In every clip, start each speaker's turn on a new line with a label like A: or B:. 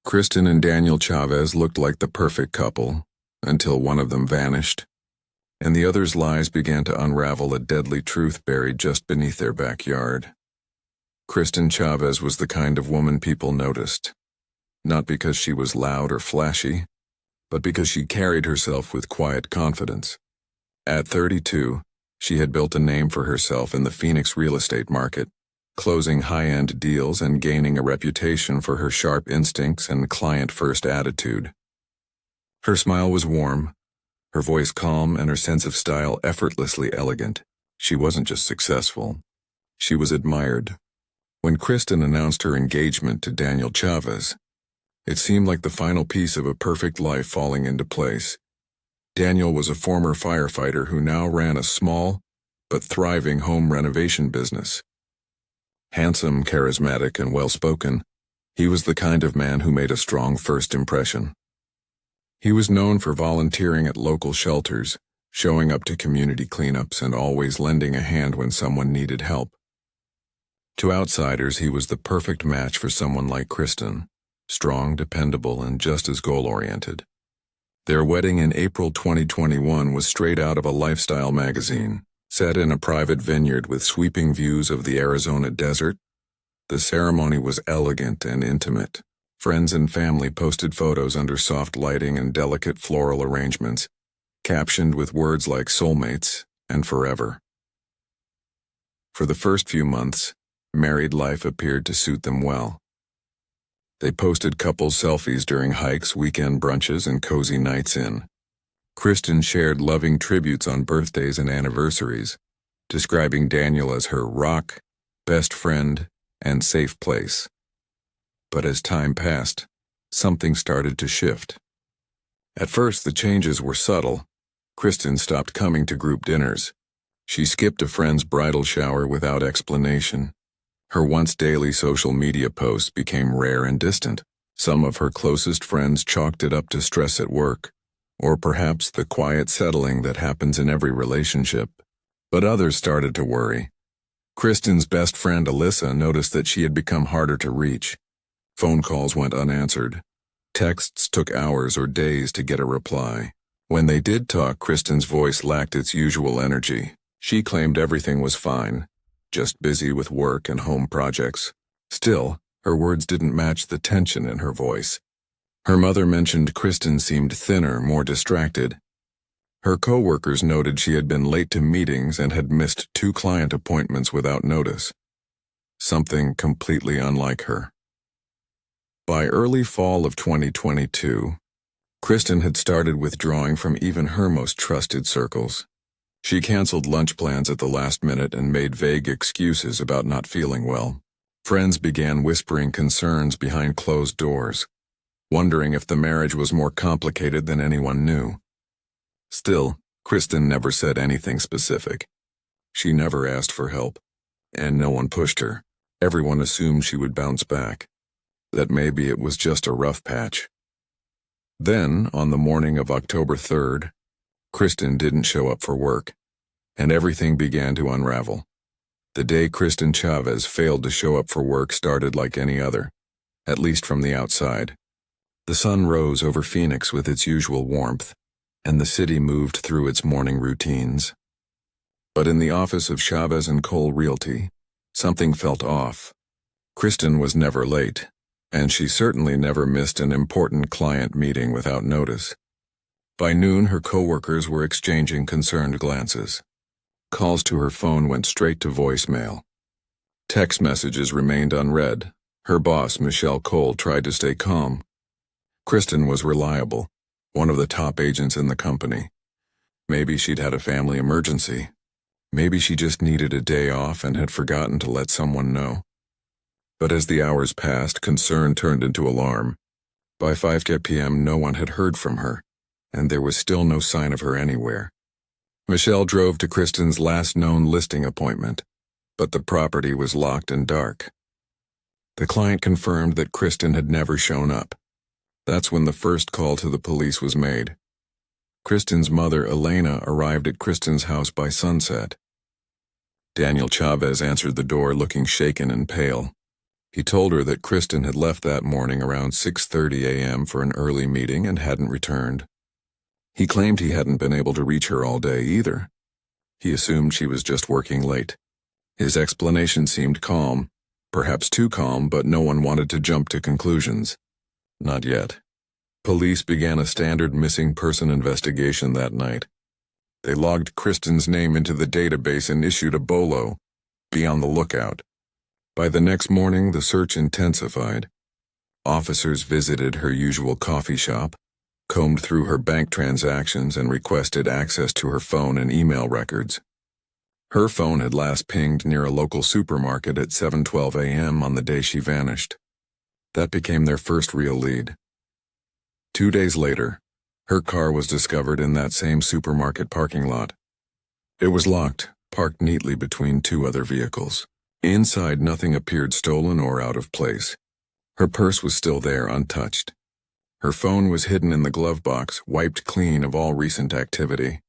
A: Kristen and Daniel Chavez looked like the perfect couple, until one of them vanished, and the other's lies began to unravel a deadly truth buried just beneath their backyard. Kristen Chavez was the kind of woman people noticed, not because she was loud or flashy, but because she carried herself with quiet confidence. At 32, she had built a name for herself in the Phoenix real estate market, closing high-end deals and gaining a reputation for her sharp instincts and client-first attitude. Her smile was warm, her voice calm, and her sense of style effortlessly elegant. She wasn't just successful, she was admired. When Kristen announced her engagement to Daniel Chavez, it seemed like the final piece of a perfect life falling into place. Daniel was a former firefighter who now ran a small but thriving home renovation business. Handsome, charismatic, and well-spoken, he was the kind of man who made a strong first impression. He was known for volunteering at local shelters, showing up to community cleanups, and always lending a hand when someone needed help. To outsiders, he was the perfect match for someone like Kristen, strong, dependable, and just as goal-oriented. Their wedding in April 2021 was straight out of a lifestyle magazine. Set in a private vineyard with sweeping views of the Arizona desert, the ceremony was elegant and intimate. Friends and family posted photos under soft lighting and delicate floral arrangements, captioned with words like soulmates and forever. For the first few months, married life appeared to suit them well. They posted couples selfies during hikes, weekend brunches, and cozy nights in. Kristen shared loving tributes on birthdays and anniversaries, describing Daniel as her rock, best friend, and safe place. But as time passed, something started to shift. At first, the changes were subtle. Kristen stopped coming to group dinners. She skipped a friend's bridal shower without explanation. Her once daily social media posts became rare and distant. Some of her closest friends chalked it up to stress at work, or perhaps the quiet settling that happens in every relationship. But others started to worry. Kristen's best friend Alyssa noticed that she had become harder to reach. Phone calls went unanswered. Texts took hours or days to get a reply. When they did talk, Kristen's voice lacked its usual energy. She claimed everything was fine, just busy with work and home projects. Still, her words didn't match the tension in her voice. Her mother mentioned Kristen seemed thinner, more distracted. Her co-workers noted she had been late to meetings and had missed 2 client appointments without notice. Something completely unlike her. By early fall of 2022, Kristen had started withdrawing from even her most trusted circles. She canceled lunch plans at the last minute and made vague excuses about not feeling well. Friends began whispering concerns behind closed doors, wondering if the marriage was more complicated than anyone knew. Still, Kristen never said anything specific. She never asked for help, and no one pushed her. Everyone assumed she would bounce back, that maybe it was just a rough patch. Then, on the morning of October 3rd, Kristen didn't show up for work, and everything began to unravel. The day Kristen Chavez failed to show up for work started like any other, at least from the outside. The sun rose over Phoenix with its usual warmth, and the city moved through its morning routines. But in the office of Chavez & Cole Realty, something felt off. Kristen was never late, and she certainly never missed an important client meeting without notice. By noon, her coworkers were exchanging concerned glances. Calls to her phone went straight to voicemail. Text messages remained unread. Her boss, Michelle Cole, tried to stay calm. Kristen was reliable, one of the top agents in the company. Maybe she'd had a family emergency. Maybe she just needed a day off and had forgotten to let someone know. But as the hours passed, concern turned into alarm. By 5 p.m., no one had heard from her, and there was still no sign of her anywhere. Michelle drove to Kristen's last known listing appointment, but the property was locked and dark. The client confirmed that Kristen had never shown up. That's when the first call to the police was made. Kristen's mother, Elena, arrived at Kristen's house by sunset. Daniel Chavez answered the door looking shaken and pale. He told her that Kristen had left that morning around 6:30 a.m. for an early meeting and hadn't returned. He claimed he hadn't been able to reach her all day either. He assumed she was just working late. His explanation seemed calm, perhaps too calm, but no one wanted to jump to conclusions. Not yet. Police began a standard missing person investigation that night. They logged Kristen's name into the database and issued a bolo, "Be on the lookout." By the next morning, the search intensified. Officers visited her usual coffee shop, combed through her bank transactions, and requested access to her phone and email records. Her phone had last pinged near a local supermarket at 7:12 a.m. on the day she vanished. That became their first real lead. 2 days later, her car was discovered in that same supermarket parking lot. It was locked, parked neatly between two other vehicles. Inside, nothing appeared stolen or out of place. Her purse was still there, untouched. Her phone was hidden in the glove box, wiped clean of all recent activity.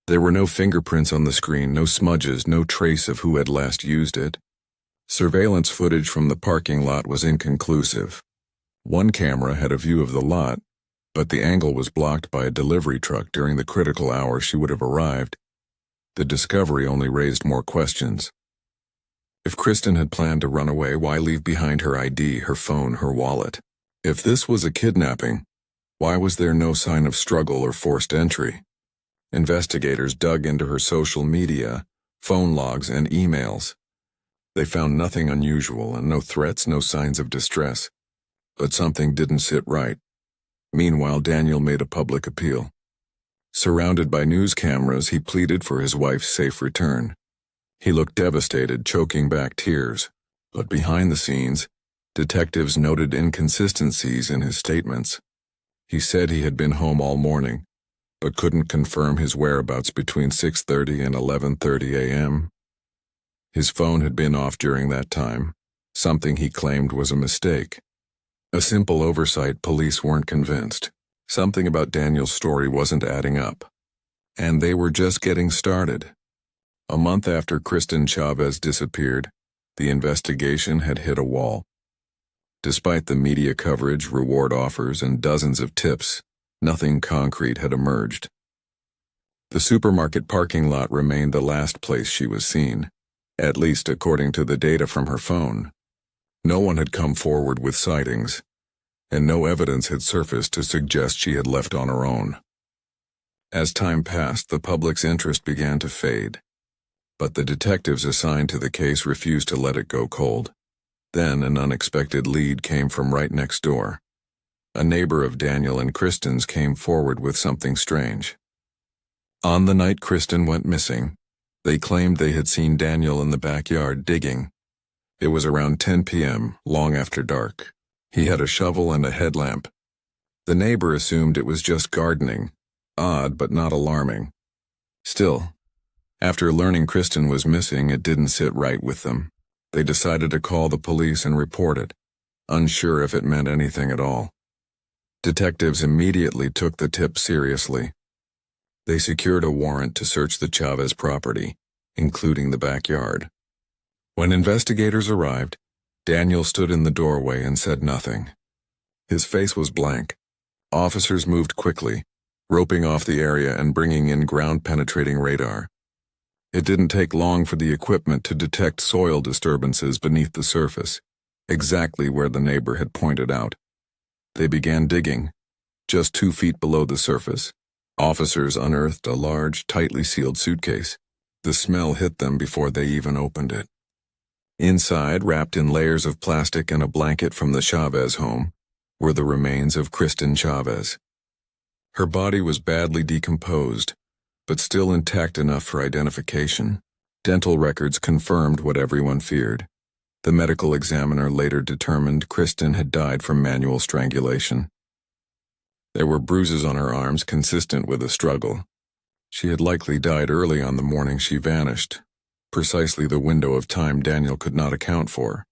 A: There were no fingerprints on the screen, no smudges, no trace of who had last used it. Surveillance footage from the parking lot was inconclusive. One camera had a view of the lot, but the angle was blocked by a delivery truck during the critical hour she would have arrived. The discovery only raised more questions. If Kristen had planned to run away, why leave behind her ID, her phone, her wallet? If this was a kidnapping, why was there no sign of struggle or forced entry? Investigators dug into her social media, phone logs, and emails. They found nothing unusual and no threats, no signs of distress. But something didn't sit right. Meanwhile, Daniel made a public appeal. Surrounded by news cameras, he pleaded for his wife's safe return. He looked devastated, choking back tears. But behind the scenes, detectives noted inconsistencies in his statements. He said he had been home all morning, but couldn't confirm his whereabouts between 6:30 and 11:30 a.m. His phone had been off during that time, something he claimed was a mistake. A simple oversight. Police weren't convinced. Something about Daniel's story wasn't adding up. And they were just getting started. A month after Kristen Chavez disappeared, the investigation had hit a wall. Despite the media coverage, reward offers, and dozens of tips, nothing concrete had emerged. The supermarket parking lot remained the last place she was seen, at least according to the data from her phone. No one had come forward with sightings, and no evidence had surfaced to suggest she had left on her own. As time passed, the public's interest began to fade, but the detectives assigned to the case refused to let it go cold. Then an unexpected lead came from right next door. A neighbor of Daniel and Kristen's came forward with something strange. On the night Kristen went missing, they claimed they had seen Daniel in the backyard digging. It was around 10 p.m., long after dark. He had a shovel and a headlamp. The neighbor assumed it was just gardening, odd but not alarming. Still, after learning Kristen was missing, it didn't sit right with them. They decided to call the police and report it, unsure if it meant anything at all. Detectives immediately took the tip seriously. They secured a warrant to search the Chavez property, including the backyard. When investigators arrived, Daniel stood in the doorway and said nothing. His face was blank. Officers moved quickly, roping off the area and bringing in ground-penetrating radar. It didn't take long for the equipment to detect soil disturbances beneath the surface, exactly where the neighbor had pointed out. They began digging, just 2 feet below the surface. Officers unearthed a large, tightly sealed suitcase. The smell hit them before they even opened it. Inside, wrapped in layers of plastic and a blanket from the Chavez home, were the remains of Kristen Chavez. Her body was badly decomposed, but still intact enough for identification. Dental records confirmed what everyone feared. The medical examiner later determined Kristen had died from manual strangulation. There were bruises on her arms consistent with a struggle. She had likely died early on the morning she vanished, precisely the window of time Daniel could not account for.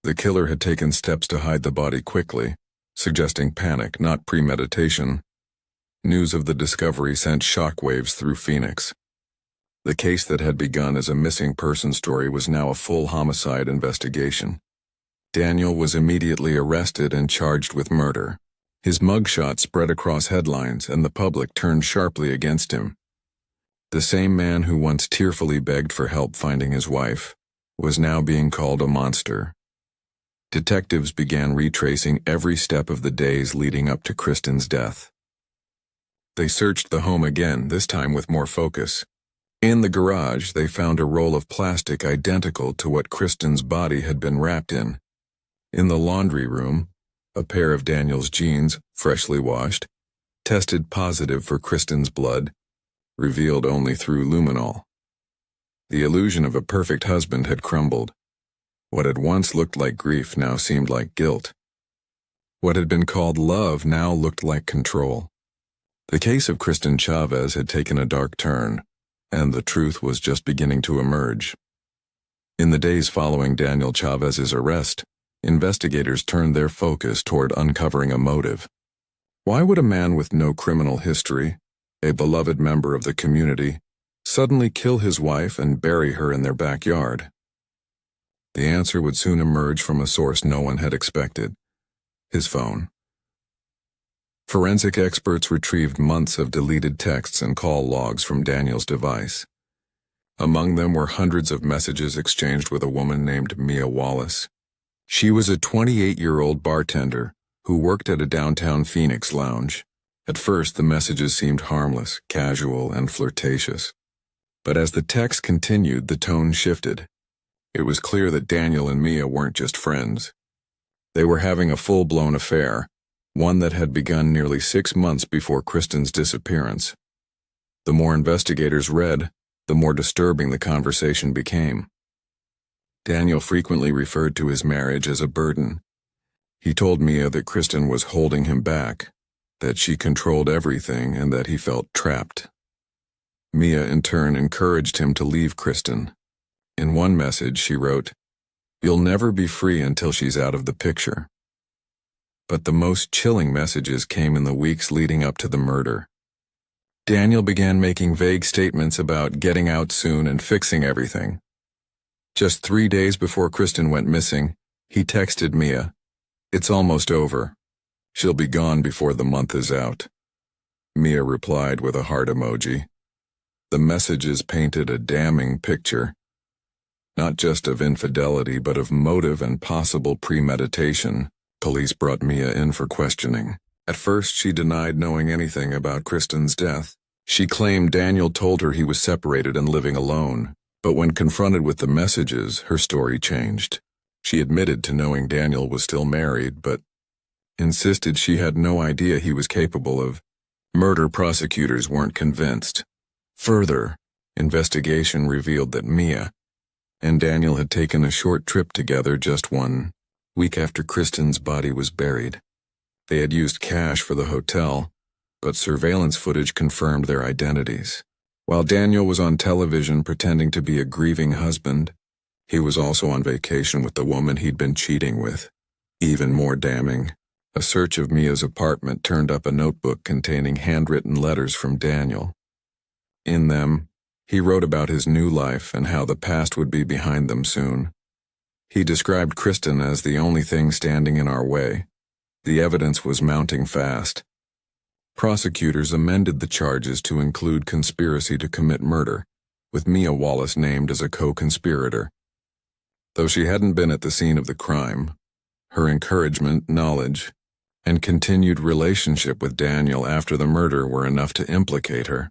A: The killer had taken steps to hide the body quickly, suggesting panic, not premeditation. News of the discovery sent shockwaves through Phoenix. The case that had begun as a missing person story was now a full homicide investigation. Daniel was immediately arrested and charged with murder. His mugshot spread across headlines, and the public turned sharply against him. The same man who once tearfully begged for help finding his wife was now being called a monster. Detectives began retracing every step of the days leading up to Kristen's death. They searched the home again, this time with more focus. In the garage, they found a roll of plastic identical to what Kristen's body had been wrapped in. In the laundry room, a pair of Daniel's jeans, freshly washed, tested positive for Kristen's blood, revealed only through luminol. The illusion of a perfect husband had crumbled. What had once looked like grief now seemed like guilt. What had been called love now looked like control. The case of Kristen Chavez had taken a dark turn, and the truth was just beginning to emerge. In the days following Daniel Chavez's arrest, investigators turned their focus toward uncovering a motive. Why would a man with no criminal history, a beloved member of the community, suddenly kill his wife and bury her in their backyard? The answer would soon emerge from a source no one had expected: his phone. Forensic experts retrieved months of deleted texts and call logs from Daniel's device. Among them were hundreds of messages exchanged with a woman named Mia Wallace. She was a 28-year-old bartender who worked at a downtown Phoenix lounge. At first, the messages seemed harmless, casual, and flirtatious. But as the text continued, the tone shifted. It was clear that Daniel and Mia weren't just friends. They were having a full-blown affair, one that had begun nearly 6 months before Kristen's disappearance. The more investigators read, the more disturbing the conversation became. Daniel frequently referred to his marriage as a burden. He told Mia that Kristen was holding him back, that she controlled everything, and that he felt trapped. Mia, in turn, encouraged him to leave Kristen. In one message, she wrote, "You'll never be free until she's out of the picture." But the most chilling messages came in the weeks leading up to the murder. Daniel began making vague statements about getting out soon and fixing everything. Just 3 days before Kristen went missing, he texted Mia, "It's almost over. She'll be gone before the month is out." Mia replied with a heart emoji. The messages painted a damning picture, not just of infidelity but of motive and possible premeditation. Police brought Mia in for questioning. At first, she denied knowing anything about Kristen's death. She claimed Daniel told her he was separated and living alone. But when confronted with the messages, her story changed. She admitted to knowing Daniel was still married, but insisted she had no idea he was capable of murder. Prosecutors weren't convinced. Further, investigation revealed that Mia and Daniel had taken a short trip together just 1 week after Kristen's body was buried. They had used cash for the hotel, but surveillance footage confirmed their identities. While Daniel was on television pretending to be a grieving husband, he was also on vacation with the woman he'd been cheating with. Even more damning, a search of Mia's apartment turned up a notebook containing handwritten letters from Daniel. In them, he wrote about his new life and how the past would be behind them soon. He described Kristen as the only thing standing in our way. The evidence was mounting fast. Prosecutors amended the charges to include conspiracy to commit murder, with Mia Wallace named as a co-conspirator. Though she hadn't been at the scene of the crime, her encouragement, knowledge, and continued relationship with Daniel after the murder were enough to implicate her.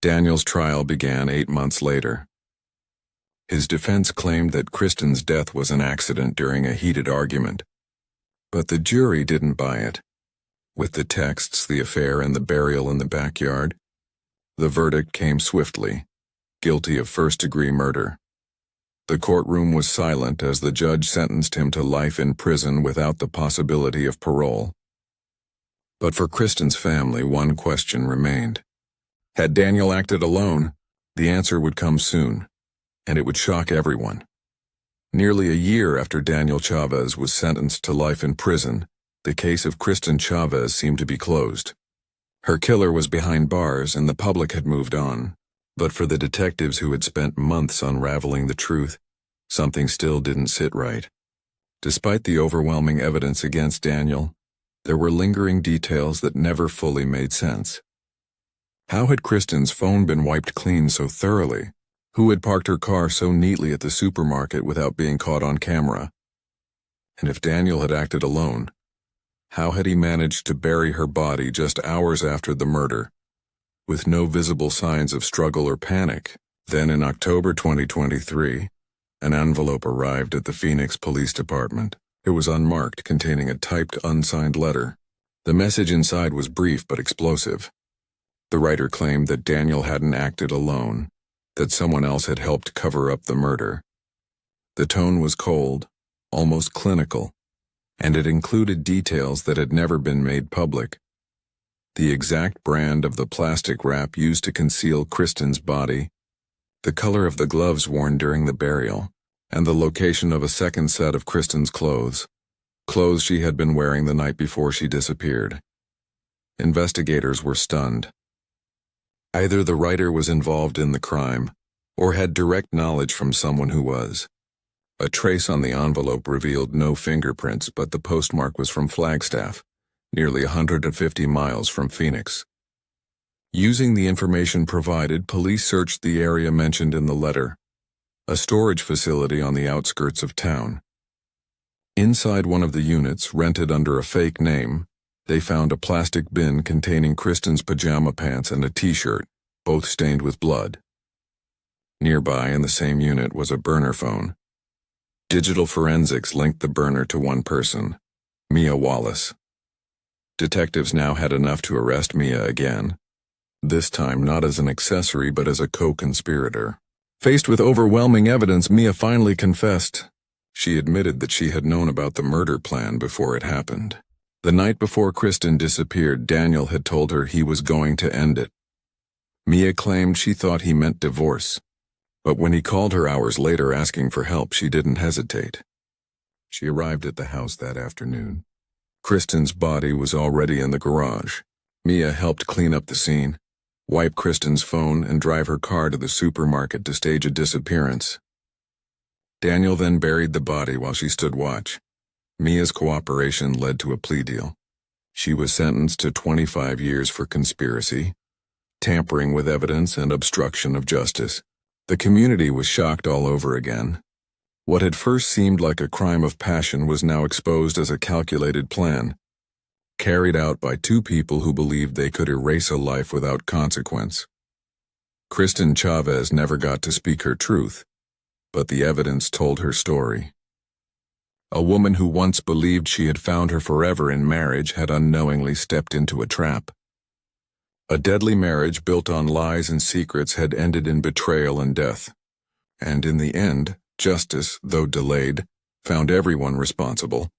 A: Daniel's trial began 8 months later. His defense claimed that Kristen's death was an accident during a heated argument. But the jury didn't buy it. With the texts, the affair, and the burial in the backyard, the verdict came swiftly: guilty of first-degree murder. The courtroom was silent as the judge sentenced him to life in prison without the possibility of parole. But for Kristen's family, one question remained. Had Daniel acted alone? The answer would come soon, and it would shock everyone. Nearly a year after Daniel Chavez was sentenced to life in prison, the case of Kristen Chavez seemed to be closed. Her killer was behind bars and the public had moved on. But for the detectives who had spent months unraveling the truth, something still didn't sit right. Despite the overwhelming evidence against Daniel, there were lingering details that never fully made sense. How had Kristen's phone been wiped clean so thoroughly? Who had parked her car so neatly at the supermarket without being caught on camera? And if Daniel had acted alone, how had he managed to bury her body just hours after the murder, with no visible signs of struggle or panic? Then in October 2023, an envelope arrived at the Phoenix Police Department. It was unmarked, containing a typed, unsigned letter. The message inside was brief but explosive. The writer claimed that Daniel hadn't acted alone, that someone else had helped cover up the murder. The tone was cold, almost clinical, and it included details that had never been made public. The exact brand of the plastic wrap used to conceal Kristen's body, the color of the gloves worn during the burial, and the location of a second set of Kristen's clothes she had been wearing the night before she disappeared. Investigators were stunned. Either the writer was involved in the crime, or had direct knowledge from someone who was. A trace on the envelope revealed no fingerprints, but the postmark was from Flagstaff, nearly 150 miles from Phoenix. Using the information provided, police searched the area mentioned in the letter, a storage facility on the outskirts of town. Inside one of the units, rented under a fake name, they found a plastic bin containing Kristen's pajama pants and a t-shirt, both stained with blood. Nearby in the same unit was a burner phone. Digital forensics linked the burner to one person, Mia Wallace. Detectives now had enough to arrest Mia again, this time not as an accessory but as a co-conspirator. Faced with overwhelming evidence, Mia finally confessed. She admitted that she had known about the murder plan before it happened. The night before Kristen disappeared, Daniel had told her he was going to end it. Mia claimed she thought he meant divorce, but when he called her hours later asking for help, she didn't hesitate. She arrived at the house that afternoon. Kristen's body was already in the garage. Mia helped clean up the scene, wipe Kristen's phone, and drive her car to the supermarket to stage a disappearance. Daniel then buried the body while she stood watch. Mia's cooperation led to a plea deal. She was sentenced to 25 years for conspiracy, tampering with evidence, and obstruction of justice. The community was shocked all over again. What had first seemed like a crime of passion was now exposed as a calculated plan, carried out by two people who believed they could erase a life without consequence. Kristen Chavez never got to speak her truth, but the evidence told her story. A woman who once believed she had found her forever in marriage had unknowingly stepped into a trap. A deadly marriage built on lies and secrets had ended in betrayal and death. And in the end, justice, though delayed, found everyone responsible.